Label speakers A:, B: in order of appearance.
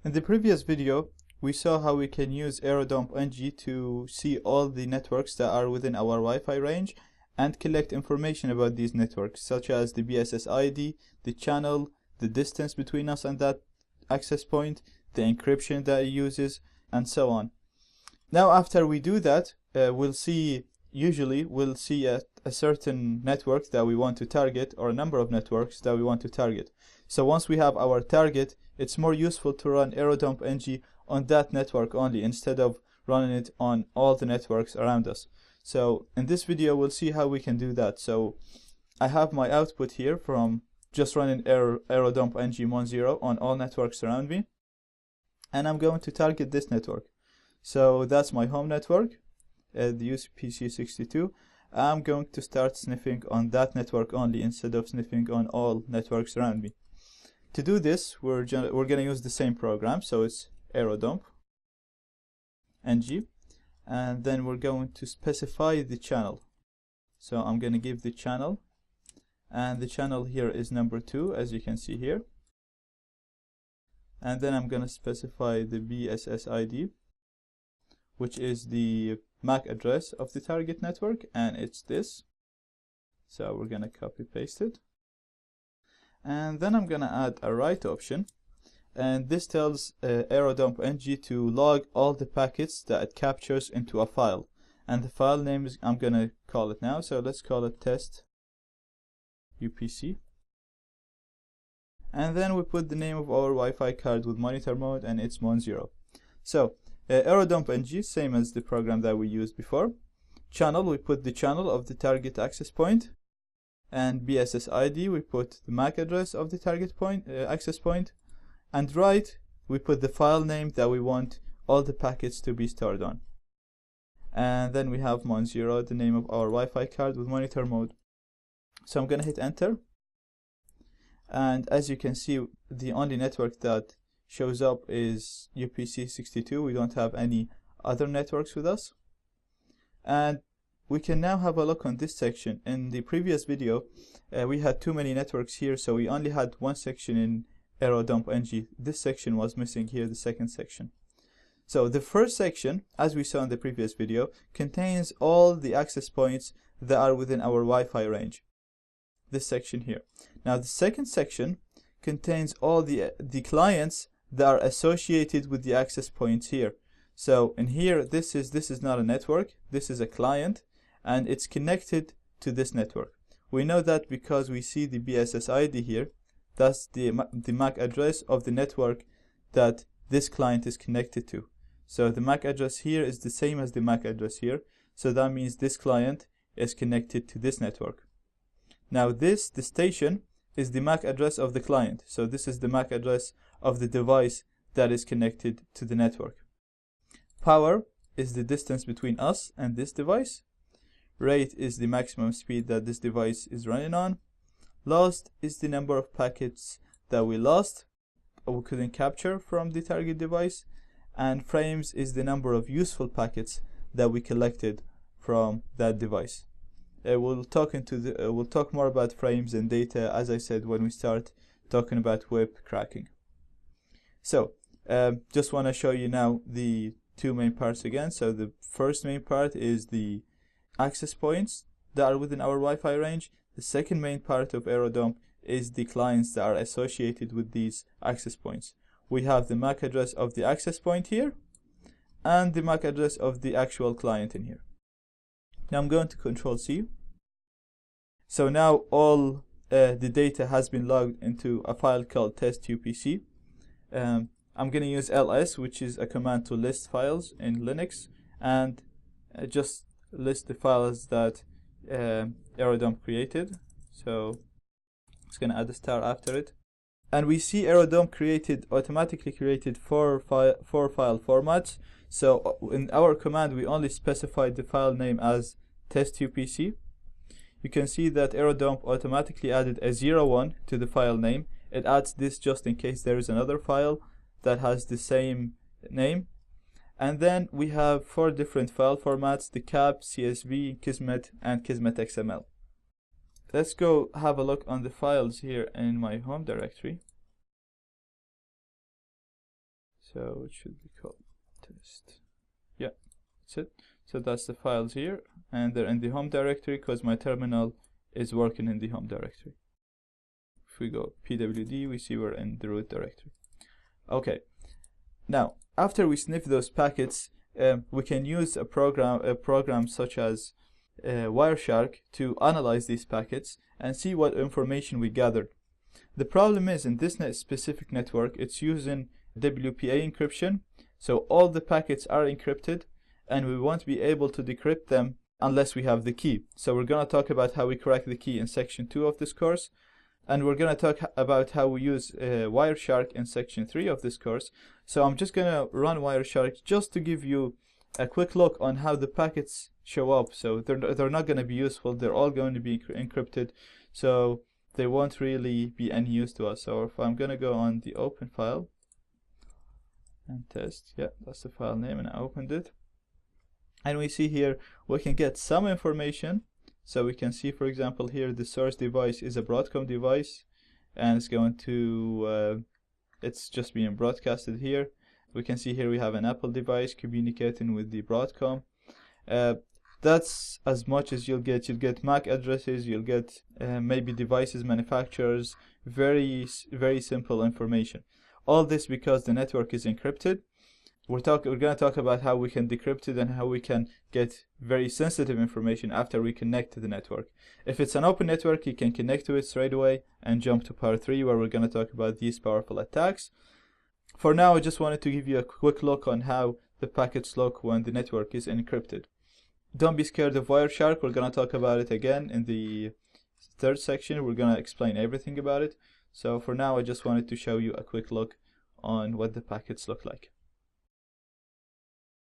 A: In the previous video, we saw how we can use Airodump NG to see all the networks that are within our Wi-Fi range and collect information about these networks, such as the BSS ID, the channel, the distance between us and that access point, the encryption that it uses, and so on. Now, after we do that, we'll see a certain network that we want to target, or a number of networks that we want to target. So once we have our target, it's more useful to run Airodump NG on that network only instead of running it on all the networks around us. So in this video, we'll see how we can do that. So I have my output here from just running Airodump NG mon0 on all networks around me, and I'm going to target this network. So that's my home network, the UPC62. I'm going to start sniffing on that network only instead of sniffing on all networks around me. To do this, we're going to use the same program, so it's Airodump NG, and then we're going to specify the channel. So I'm going to give the channel, and the channel here is number 2, as you can see here. And then I'm going to specify the BSS ID, which is the MAC address of the target network, and it's this. So we're going to copy paste it. And then I'm going to add a write option, and this tells Airodump NG to log all the packets that it captures into a file, and the file name is, I'm going to call it now, so let's call it test UPC. And then we put the name of our Wi-Fi card with monitor mode, and it's mon0. So Airodump NG, same as the program that we used before. Channel, we put the channel of the target access point, and BSS ID, we put the MAC address of the target point, access point, and write, we put the file name that we want all the packets to be stored on. And then we have mon0, the name of our Wi-Fi card with monitor mode. So I'm going to hit enter, and as you can see, the only network that shows up is UPC62. We don't have any other networks with us. And we can now have a look on this section. In the previous video, we had too many networks here, so we only had one section in Airodump NG. This section was missing here, the second section. So the first section, as we saw in the previous video, contains all the access points that are within our Wi-Fi range. This section here. Now the second section contains all the clients that are associated with the access points here. So in here, this is not a network, this is a client, and it's connected to this network. We know that because we see the BSS ID here. That's the MAC address of the network that this client is connected to. So the MAC address here is the same as the MAC address here. So that means this client is connected to this network. Now the station is the MAC address of the client. So this is the MAC address of the device that is connected to the network. Power is the distance between us and this device. Rate is the maximum speed that this device is running on. Lost is the number of packets that we lost or we couldn't capture from the target device. And frames is the number of useful packets that we collected from that device. We'll talk more about frames and data, as I said, when we start talking about web cracking. So just want to show you now the two main parts again. So the first main part is the access points that are within our Wi-Fi range. The second main part of Airodump is the clients that are associated with these access points. We have the MAC address of the access point here and the MAC address of the actual client in here. Now I'm going to Control C. So now all the data has been logged into a file called test UPC. I'm going to use ls, which is a command to list files in Linux, and just list the files that Airodump created. So it's going to add a star after it, and we see Airodump automatically created four file formats. So in our command, we only specified the file name as test UPC. You can see that Airodump automatically added a 01 to the file name. It adds this just in case there is another file that has the same name. And then we have 4 different file formats: the cap, CSV, Kismet, and Kismet XML. Let's go have a look on the files here in my home directory. So it should be called test. Yeah, that's it. So that's the files here, and they're in the home directory because my terminal is working in the home directory. If we go pwd, we see we're in the root directory. Okay, now after we sniff those packets, we can use a program such as Wireshark to analyze these packets and see what information we gathered. The problem is, in this specific network, it's using WPA encryption, so all the packets are encrypted, and we won't be able to decrypt them unless we have the key. So we're going to talk about how we crack the key in section 2 of this course, and we're going to talk about how we use Wireshark in section 3 of this course. So I'm just going to run Wireshark just to give you a quick look on how the packets show up. So they're not going to be useful, they're all going to be encrypted, so they won't really be any use to us. So if I'm going to go on the open file and test, yeah, that's the file name, and I opened it, and we see here we can get some information. So we can see, for example, here the source device is a Broadcom device, and it's going to it's just being broadcasted here. We can see here we have an Apple device communicating with the Broadcom. That's as much as you'll get. You'll get MAC addresses, you'll get maybe devices, manufacturers, very simple information. All this because the network is encrypted. We're going to talk about how we can decrypt it and how we can get very sensitive information after we connect to the network. If it's an open network, you can connect to it straight away and jump to part 3, where we're going to talk about these powerful attacks. For now, I just wanted to give you a quick look on how the packets look when the network is encrypted. Don't be scared of Wireshark. We're going to talk about it again in the 3rd section. We're going to explain everything about it. So for now, I just wanted to show you a quick look on what the packets look like.